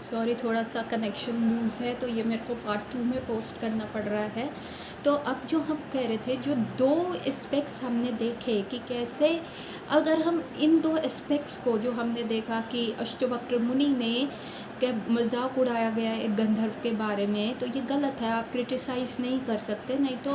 Sorry, थोड़ा सा connection loose है तो ये मेरे को पार्ट 2 में पोस्ट करना पड़ रहा है। तो अब जो हम कह रहे थे, जो 2 एस्पेक्ट्स हमने देखे कि कैसे अगर हम इन 2 एस्पेक्ट्स को जो हमने देखा कि अष्टवक्र मुनि ने के मजाक उड़ाया गया है एक गंधर्व के बारे में, तो ये गलत है। आप क्रिटिसाइज़ नहीं कर सकते, नहीं तो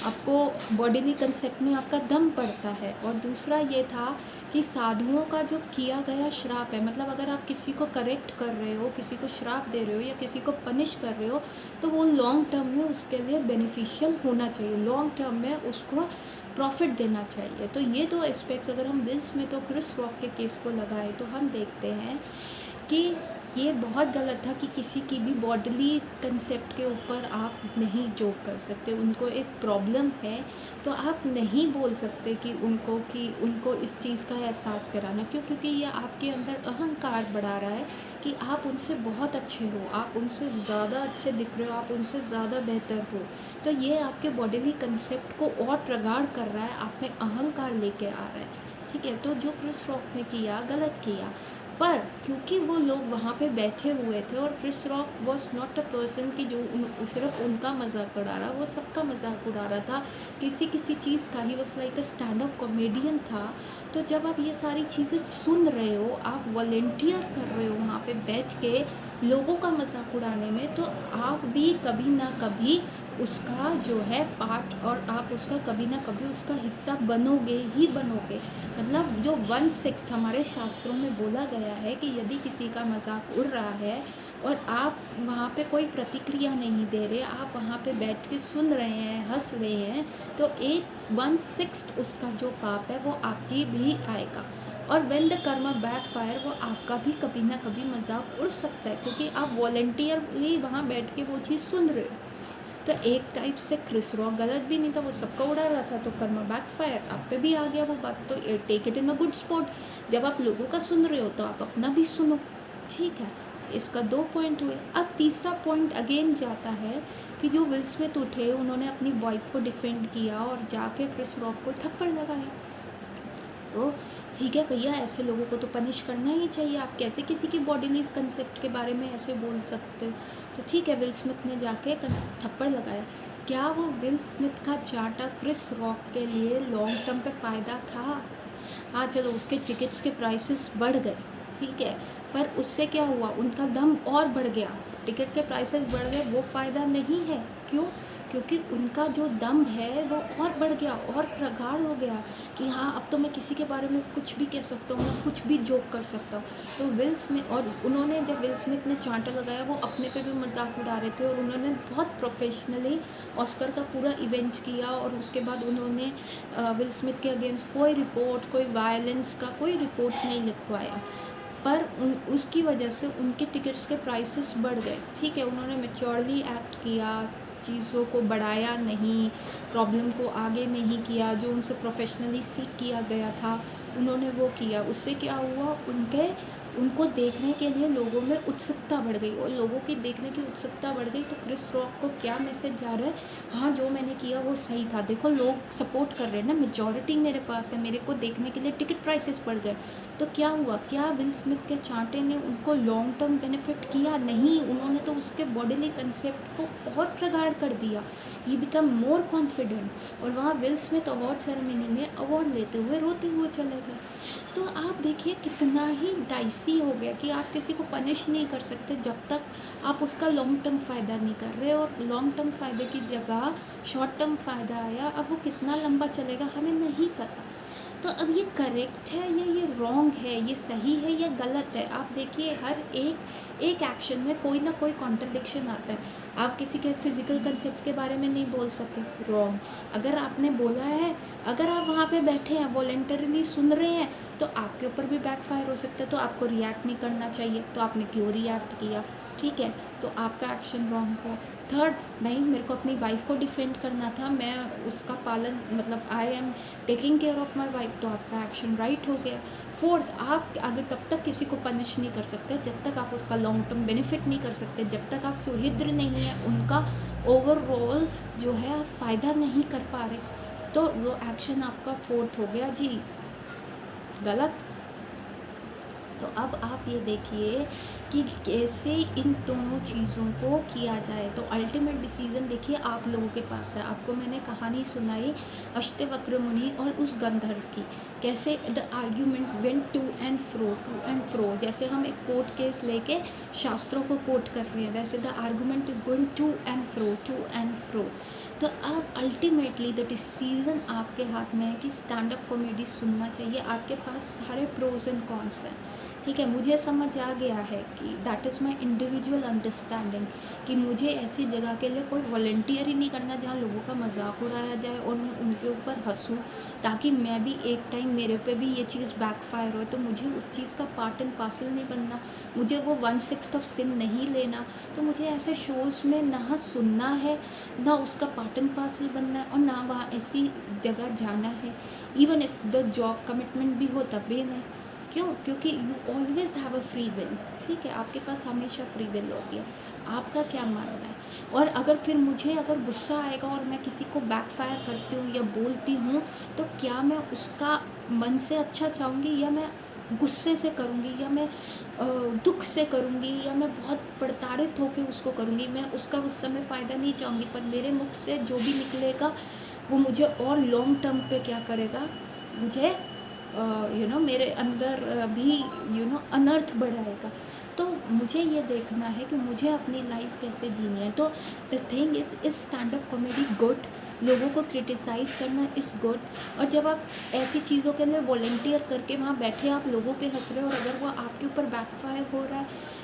आपको बॉडीली कंसेप्ट में आपका दम पड़ता है। और दूसरा ये था कि साधुओं का जो किया गया श्राप है, मतलब अगर आप किसी को करेक्ट कर रहे हो, किसी को श्राप दे रहे हो या किसी को पनिश कर रहे हो, तो वो लॉन्ग टर्म में उसके लिए बेनिफिशियल होना चाहिए, लॉन्ग टर्म में उसको प्रॉफिट देना चाहिए। तो ये 2 एस्पेक्ट्स अगर हम विल स्मिथ और क्रिस रॉक के केस को लगाएं तो हम देखते हैं कि ये बहुत गलत था कि किसी की भी बॉडीली कंसेप्ट के ऊपर आप नहीं जोक कर सकते। उनको एक प्रॉब्लम है तो आप नहीं बोल सकते कि उनको इस चीज़ का एहसास कराना। क्यों? क्योंकि ये आपके अंदर अहंकार बढ़ा रहा है कि आप उनसे बहुत अच्छे हो, आप उनसे ज़्यादा अच्छे दिख रहे हो, आप उनसे ज़्यादा बेहतर हो। तो ये आपके बॉडीली कंसेप्ट को और प्रगाढ़ कर रहा है, आप में अहंकार लेके आ रहा है। ठीक है, तो जो क्रिस रॉक ने किया गलत किया, पर क्योंकि वो लोग वहाँ पे बैठे हुए थे और Chris Rock was not a person कि जो सिर्फ उनका मजाक उड़ा रहा, वो सबका मजाक उड़ा रहा था, किसी किसी चीज़ का ही। Was like a stand up comedian था। तो जब आप ये सारी चीज़ें सुन रहे हो, आप वॉलेंटियर कर रहे हो वहाँ पे बैठ के लोगों का मजाक उड़ाने में, तो आप भी कभी ना कभी उसका जो है पार्ट, और आप उसका कभी ना कभी उसका हिस्सा बनोगे ही बनोगे। मतलब जो 1/6 हमारे शास्त्रों में बोला गया है कि यदि किसी का मजाक उड़ रहा है और आप वहाँ पे कोई प्रतिक्रिया नहीं दे रहे, आप वहाँ पे बैठ के सुन रहे हैं, हंस रहे हैं, तो 1/6 उसका जो पाप है वो आपकी भी आएगा। और when the Karma back fire, वो आपका भी कभी ना कभी मजाक उड़ सकता है, क्योंकि आप वॉलेंटियरली वहाँ बैठ के वो चीज़ सुन रहे हो। तो एक टाइप से क्रिस रॉक गलत भी नहीं था, वो सबका उड़ा रहा था, तो कर्मा बैक फायर आप पे भी आ गया वो बात। तो take it in a good spot. जब आप लोगों का सुन रहे हो तो आप अपना भी सुनो। ठीक है, इसका 2 पॉइंट हुए। अब तीसरा पॉइंट अगेन जाता है कि जो विल स्मिथ उठे, उन्होंने अपनी वाइफ को डिफेंड किया और जाके क्रिस रॉक को थप्पड़ लगाया। तो ठीक है भैया, ऐसे लोगों को तो पनिश करना ही चाहिए। आप कैसे किसी की बॉडीली कंसेप्ट के बारे में ऐसे बोल सकते हो? तो ठीक है, विल स्मिथ ने जाके थप्पड़ लगाया। क्या वो विल स्मिथ का चाटा क्रिस रॉक के लिए लॉन्ग टर्म पे फ़ायदा था? हाँ चलो, उसके टिकट्स के प्राइसेस बढ़ गए, ठीक है, पर उससे क्या हुआ, उनका दम और बढ़ गया। टिकट के प्राइसेस बढ़ गए, वो फ़ायदा नहीं है। क्यों? क्योंकि उनका जो दम है वो और बढ़ गया और प्रगाढ़ हो गया कि हाँ, अब तो मैं किसी के बारे में कुछ भी कह सकता हूँ, मैं कुछ भी जोक कर सकता हूँ। तो विल स्मिथ, और उन्होंने जब विल स्मिथ ने चांटा लगाया, वो अपने पे भी मजाक उड़ा रहे थे और उन्होंने बहुत प्रोफेशनली ऑस्कर का पूरा इवेंट किया। और उसके बाद उन्होंने विल स्मिथ के अगेंस्ट कोई रिपोर्ट, कोई वायलेंस का कोई रिपोर्ट नहीं लिखवाया, पर उसकी वजह से उनके टिकट्स के प्राइसेस बढ़ गए। ठीक है, उन्होंने मैच्योरली एक्ट किया, चीज़ों को बढ़ाया नहीं, प्रॉब्लम को आगे नहीं किया, जो उनसे प्रोफेशनली सीख किया गया था उन्होंने वो किया। उससे क्या हुआ, उनको देखने के लिए लोगों में उत्सुकता बढ़ गई, और लोगों की देखने की उत्सुकता बढ़ गई तो क्रिस रॉक को क्या मैसेज जा रहा है, हाँ जो मैंने किया वो सही था, देखो लोग सपोर्ट कर रहे हैं ना, मेजॉरिटी मेरे पास है, मेरे को देखने के लिए टिकट प्राइसेस बढ़ गए। तो क्या हुआ, क्या विल स्मिथ के चांटे ने उनको लॉन्ग टर्म बेनिफिट किया? नहीं, उन्होंने तो उसके बॉडीली कंसेप्ट को और प्रगाढ़ कर दिया। ही बिकम मोर कॉन्फिडेंट, और वहाँ विल स्मिथ अवार्ड सेरेमनी में अवार्ड लेते हुए रोते हुए चले गए। तो आप देखिए कितना ही डाइसी हो गया कि आप किसी को पनिश नहीं कर सकते जब तक आप उसका लॉन्ग टर्म फ़ायदा नहीं कर रहे, और लॉन्ग टर्म फ़ायदे की जगह शॉर्ट टर्म फ़ायदा आया। अब वो कितना लंबा चलेगा हमें नहीं पता। तो अब ये करेक्ट है या ये रॉन्ग है, ये सही है या गलत है? आप देखिए हर एक एक्शन में कोई ना कोई कॉन्ट्रडिक्शन आता है। आप किसी के फिजिकल कंसेप्ट के बारे में नहीं बोल सकते, रॉन्ग। अगर आपने बोला है, अगर आप वहाँ पे बैठे हैं वॉलेंटरीली सुन रहे हैं, तो आपके ऊपर भी बैकफायर हो सकता है, तो आपको रिएक्ट नहीं करना चाहिए। तो आपने क्यों रिएक्ट किया? ठीक है, तो आपका एक्शन रॉन्ग हुआ। थर्ड, नहीं, मेरे को अपनी वाइफ को डिफेंड करना था, मैं उसका पालन, मतलब I am taking care of my wife, तो आपका एक्शन राइट हो गया। फोर्थ, आप आगे तब तक किसी को पनिश नहीं कर सकते जब तक आप उसका लॉन्ग टर्म बेनिफिट नहीं कर सकते, जब तक आप सुहिद्र नहीं है उनका ओवरऑल जो है आप फ़ायदा नहीं कर पा रहे। तो वो एक्शन आपका फोर्थ हो गया जी गलत। तो अब आप ये देखिए कि कैसे इन दोनों चीज़ों को किया जाए। तो अल्टीमेट डिसीज़न देखिए आप लोगों के पास है। आपको मैंने कहानी सुनाई अष्टवक्र मुनि और उस गंधर्व की, कैसे the argument went to and fro. जैसे हम एक कोर्ट केस लेके शास्त्रों को कोट कर रहे हैं, वैसे the argument is going to and fro. तो अब अल्टीमेटली द डिसीज़न आपके हाथ में है कि स्टैंड अप कॉमेडी सुनना चाहिए। आपके पास सारे प्रोज एंड कॉन्स हैं, ठीक है। मुझे समझ आ गया है कि that is my individual understanding कि मुझे ऐसी जगह के लिए कोई वॉलंटियर ही नहीं करना जहाँ लोगों का मजाक उड़ाया जाए और मैं उनके ऊपर हंसूँ, ताकि मैं भी एक टाइम मेरे पे भी ये चीज़ बैकफायर हो। तो मुझे उस चीज़ का पार्ट एंड पार्सल नहीं बनना, मुझे वो 1/6 ऑफ सिन नहीं लेना। तो मुझे ऐसे शोज़ में ना सुनना है, ना उसका पार्ट एंड पार्सल बनना है, और ना वहाँ ऐसी जगह जाना है। Even if the job commitment भी हो तब भी नहीं। क्यों? क्योंकि you always have a free will, ठीक है। आपके पास हमेशा फ्री विल होती है। आपका क्या मानना है? और अगर फिर मुझे अगर गुस्सा आएगा और मैं किसी को बैकफायर करती हूँ या बोलती हूँ, तो क्या मैं उसका मन से अच्छा चाहूँगी, या मैं गुस्से से करूँगी, या मैं दुख से करूँगी, या मैं बहुत प्रताड़ित होकर उसको करूँगी? मैं उसका उस समय फ़ायदा नहीं चाहूँगी, पर मेरे मुख से जो भी निकलेगा वो मुझे और लॉन्ग टर्म पे क्या करेगा, मुझे मेरे अंदर भी अनर्थ बढ़ाएगा। तो मुझे ये देखना है कि मुझे अपनी लाइफ कैसे जीनी है। तो the thing is stand up comedy good, लोगों को क्रिटिसाइज़ करना इज़ गुड। और जब आप ऐसी चीज़ों के लिए वॉलंटियर करके वहाँ बैठे आप लोगों पे हंस रहे हो, और अगर वो आपके ऊपर बैकफायर हो रहा है,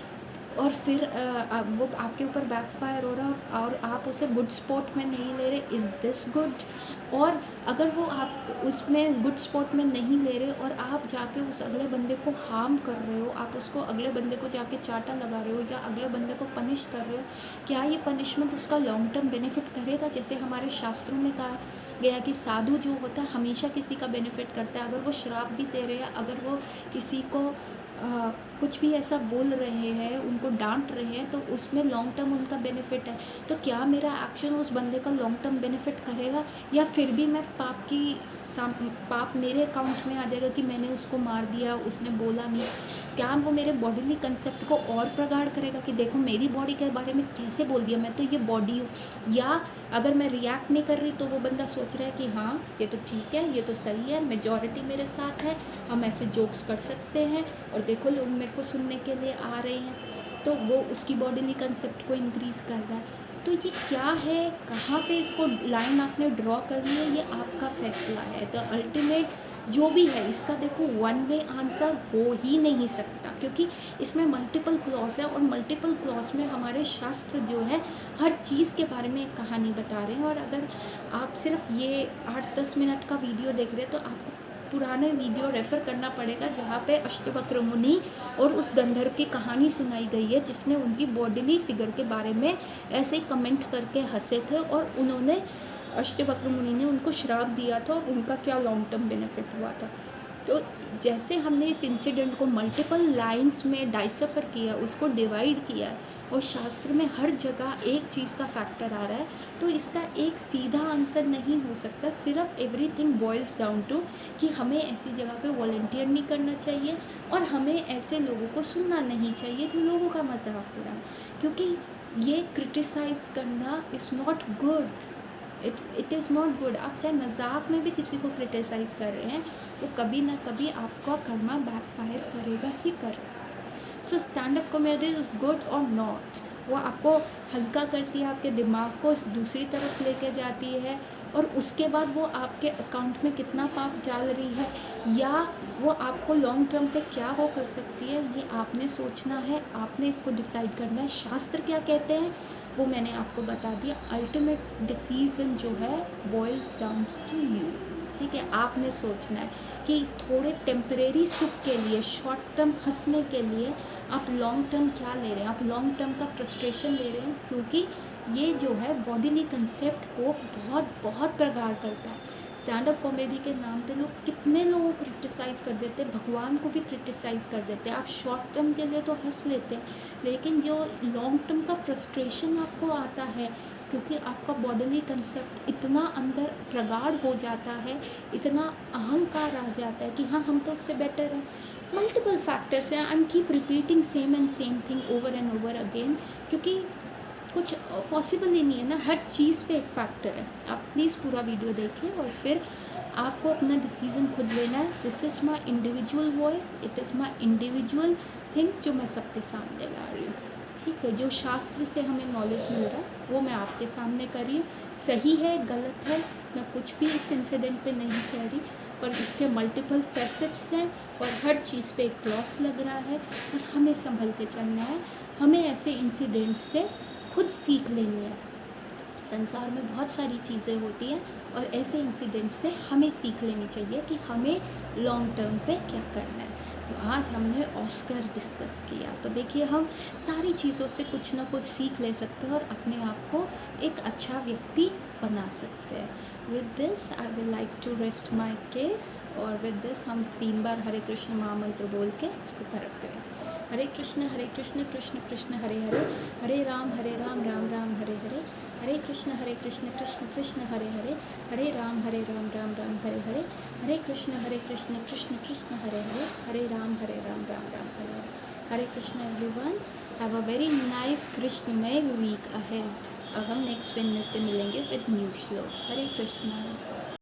और फिर वो आपके ऊपर बैकफायर हो रहा है और आप उसे गुड स्पॉट में नहीं ले रहे, इज़ दिस गुड? और अगर वो आप उसमें गुड स्पॉट में नहीं ले रहे और आप जाके उस अगले बंदे को हार्म कर रहे हो, आप उसको अगले बंदे को जाके चाटा लगा रहे हो या अगले बंदे को पनिश कर रहे हो, क्या ये पनिशमेंट उसका लॉन्ग टर्म बेनिफिट करेगा? जैसे हमारे शास्त्रों में कहा गया कि साधु जो होता है हमेशा किसी का बेनिफिट करता है। अगर वो श्राप भी दे रहे हैं, अगर वो किसी को कुछ भी ऐसा बोल रहे हैं, उनको डांट रहे हैं, तो उसमें लॉन्ग टर्म उनका बेनिफिट है। तो क्या मेरा एक्शन उस बंदे का लॉन्ग टर्म बेनिफिट करेगा, या फिर भी मैं पाप मेरे अकाउंट में आ जाएगा कि मैंने उसको मार दिया, उसने बोला नहीं? क्या वो मेरे बॉडीली कंसेप्ट को और प्रगाढ़ करेगा कि देखो मेरी बॉडी के बारे में कैसे बोल दिया, मैं तो ये बॉडी हूँ? या अगर मैं रिएक्ट नहीं कर रही तो वो बंदा सोच रहा है कि हाँ ये तो ठीक है, ये तो सही है, मेजॉरिटी मेरे साथ है, हम ऐसे जोक्स कर सकते हैं, और देखो लोग मेरे को सुनने के लिए आ रहे हैं। तो वो उसकी बॉडीली कंसेप्ट को इंक्रीज़ कर रहा है। तो ये क्या है, कहाँ पे इसको लाइन आपने ड्रॉ करनी है, ये आपका फैसला है। तो अल्टीमेट जो भी है इसका देखो वन वे आंसर हो ही नहीं सकता, क्योंकि इसमें मल्टीपल क्लॉज है, और मल्टीपल क्लॉज में हमारे शास्त्र जो है हर चीज़ के बारे में एक कहानी बता रहे हैं। और अगर आप सिर्फ ये 8-10 मिनट का वीडियो देख रहे हैं तो आपको पुराने वीडियो रेफ़र करना पड़ेगा, जहाँ पे अष्टवक्र मुनि और उस गंधर्व की कहानी सुनाई गई है, जिसने उनकी बॉडीली फिगर के बारे में ऐसे ही कमेंट करके हंसे थे, और उन्होंने अष्टवक्र मुनि ने उनको श्राप दिया था, और उनका क्या लॉन्ग टर्म बेनिफिट हुआ था। तो जैसे हमने इस इंसिडेंट को मल्टीपल लाइंस में डाइसफर किया, उसको डिवाइड किया, और शास्त्र में हर जगह एक चीज़ का फैक्टर आ रहा है, तो इसका एक सीधा आंसर नहीं हो सकता। सिर्फ एवरीथिंग बॉयल्स डाउन टू कि हमें ऐसी जगह पे वॉलंटियर नहीं करना चाहिए, और हमें ऐसे लोगों को सुनना नहीं चाहिए जो लोगों का मजाक उड़ाए, क्योंकि ये क्रिटिसाइज़ करना is not good. It is not good. आप चाहे मजाक में भी किसी को क्रिटिसाइज़ कर रहे हैं, वो कभी ना कभी आपका कर्मा बैकफायर करेगा ही करेगा। So stand up comedy is good और नॉट, वो आपको हल्का करती है, आपके दिमाग को दूसरी तरफ लेके जाती है, और उसके बाद वो आपके अकाउंट में कितना पाप डाल रही है, या वो आपको लॉन्ग टर्म पे क्या वो कर सकती है, ये आपने सोचना है, आपने इसको डिसाइड करना है। शास्त्र क्या कहते हैं वो मैंने आपको बता दिया। अल्टीमेट डिसीजन जो है बॉइल्स डाउन टू यू, ठीक है। आपने सोचना है कि थोड़े टेम्परेरी सुख के लिए, शॉर्ट टर्म हंसने के लिए आप लॉन्ग टर्म क्या ले रहे हैं, आप लॉन्ग टर्म का फ्रस्ट्रेशन ले रहे हैं, क्योंकि ये जो है बॉडीली कंसेप्ट को बहुत बहुत प्रगाढ़ करता है। स्टैंड अप कॉमेडी के नाम पे लोग कितने लोगों को क्रिटिसाइज़ कर देते हैं, भगवान को भी क्रिटिसाइज़ कर देते हैं। आप शॉर्ट टर्म के लिए तो हंस लेते हैं, लेकिन जो लॉन्ग टर्म का फ्रस्ट्रेशन आपको आता है, क्योंकि आपका बॉडीली कंसेप्ट इतना अंदर प्रगाढ़ हो जाता है, इतना अहंकार आ जाता है कि हाँ हम तो उससे बेटर हैं, मल्टीपल फैक्टर्स हैं। I am keep repeating same and same thing over and over again, क्योंकि कुछ पॉसिबल ही नहीं है ना, हर चीज़ पे एक फैक्टर है। आप प्लीज़ पूरा वीडियो देखें और फिर आपको अपना डिसीज़न खुद लेना है। This is my individual voice, it is my individual thing जो मैं सबके सामने ला रही हूँ, ठीक है। जो शास्त्र से हमें नॉलेज मिल रहा है वो मैं आपके सामने कर रही हूँ। सही है गलत है मैं कुछ भी इस इंसिडेंट पे नहीं कह रही, पर इसके मल्टीपल फैसेट्स हैं और हर चीज़ पे एक लॉस लग रहा है और हमें संभल के चलना है। हमें ऐसे इंसिडेंट्स से खुद सीख लेनी है। संसार में बहुत सारी चीज़ें होती हैं और ऐसे इंसिडेंट से हमें सीख लेनी चाहिए कि हमें लॉन्ग टर्म पे क्या करना है। तो आज हमने ऑस्कर डिस्कस किया, तो देखिए हम सारी चीज़ों से कुछ ना कुछ सीख ले सकते हैं और अपने आप को एक अच्छा व्यक्ति बना सकते हैं। With this I will like to rest my case, और विद दिस हम 3 बार हरे कृष्ण महामंत्र बोल के इसको करेक्ट करें। Hare Krishna Krishna Krishna Hare Hare, Hare Ram Ram Ram Hare Hare, Hare Krishna Krishna Krishna Hare Hare, Hare Ram Ram Ram Hare Hare, Hare Krishna Krishna Krishna Hare Hare, Hare Ram Ram Ram Hare Hare. Hare Krishna everyone, have a very nice कृष्णमय वीक अहेड। अब हम नेक्स्ट वेडनेसडे मिलेंगे विद न्यू श्लोक। हरे कृष्ण।